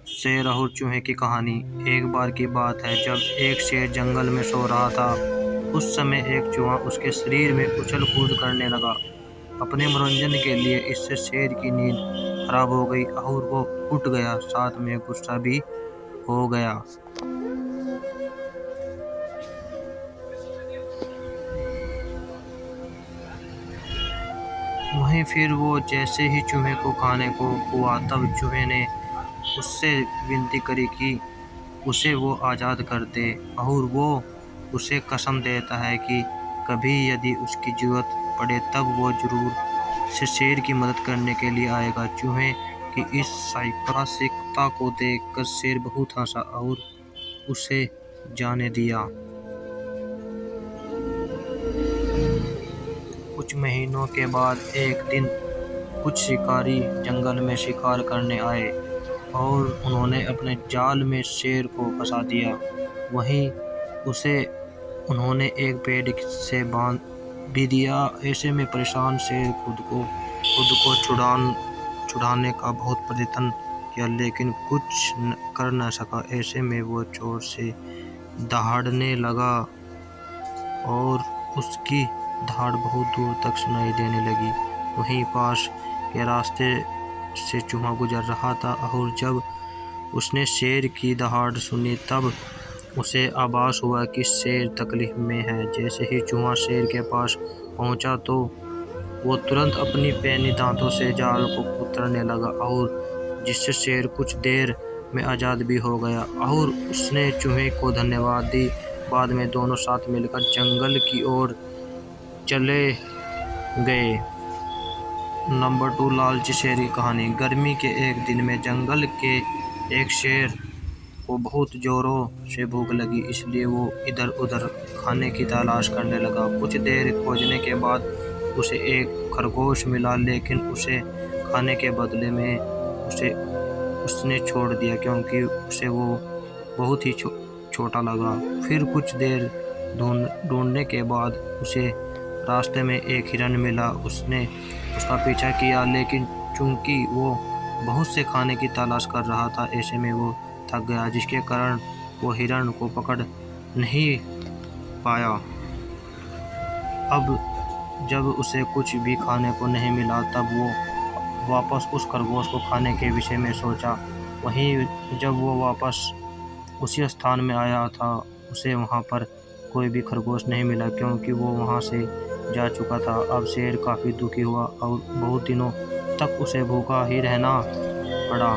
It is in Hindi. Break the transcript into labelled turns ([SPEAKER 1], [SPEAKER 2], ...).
[SPEAKER 1] शेर और चूहे की कहानी। एक बार की बात है जब एक शेर जंगल में सो रहा था। उस समय एक चूहा उसके शरीर में उछल कूद करने लगा। अपने मनोरंजन के लिए इससे शेर की नींद खराब हो गई और वो उठ गया, साथ में गुस्सा भी हो गया। वहीं फिर वो जैसे ही चूहे को खाने को हुआ तब चूहे ने उससे विनती करी कि उसे वो आज़ाद कर दे और वो उसे कसम देता है कि कभी यदि उसकी ज़रूरत पड़े तब वो ज़रूर से शेर की मदद करने के लिए आएगा। चूहे की इस साहसिकता को देखकर शेर बहुत हंसा और उसे जाने दिया। कुछ महीनों के बाद एक दिन कुछ शिकारी जंगल में शिकार करने आए और उन्होंने अपने जाल में शेर को फंसा दिया। वहीं उसे उन्होंने एक पेड़ से बांध भी दिया। ऐसे में परेशान शेर खुद को छुड़ाने का बहुत प्रयत्न किया, लेकिन कुछ कर न सका। ऐसे में वो जोर से दहाड़ने लगा और उसकी दहाड़ बहुत दूर तक सुनाई देने लगी। वहीं पास के रास्ते से चूहा गुजर रहा था और जब उसने शेर की दहाड़ सुनी तब उसे आभास हुआ कि शेर तकलीफ में है। जैसे ही चूहा शेर के पास पहुंचा तो वो तुरंत अपनी पैनी दांतों से जाल को कुतरने लगा और जिससे शेर कुछ देर में आज़ाद भी हो गया और उसने चूहे को धन्यवाद दी। बाद में दोनों साथ मिलकर जंगल की ओर चले गए। नंबर 2, लालची शेर की कहानी। गर्मी के एक दिन में जंगल के एक शेर को बहुत जोरों से भूख लगी, इसलिए वो इधर उधर खाने की तलाश करने लगा। कुछ देर खोजने के बाद उसे एक खरगोश मिला, लेकिन उसे खाने के बदले में उसने छोड़ दिया क्योंकि उसे वो बहुत ही छोटा लगा। फिर कुछ देर ढूंढने के बाद उसे रास्ते में एक हिरन मिला। उसने उसका पीछा किया, लेकिन चूंकि वो बहुत से खाने की तलाश कर रहा था, ऐसे में वो थक गया, जिसके कारण वो हिरन को पकड़ नहीं पाया। अब जब उसे कुछ भी खाने को नहीं मिला तब वो वापस उस खरगोश को खाने के विषय में सोचा। वहीं जब वो वापस उसी स्थान में आया था, उसे वहाँ पर कोई भी खरगोश नहीं मिला क्योंकि वो वहाँ से जा चुका था। अब शेर काफ़ी दुखी हुआ और बहुत दिनों तक उसे भूखा ही रहना पड़ा।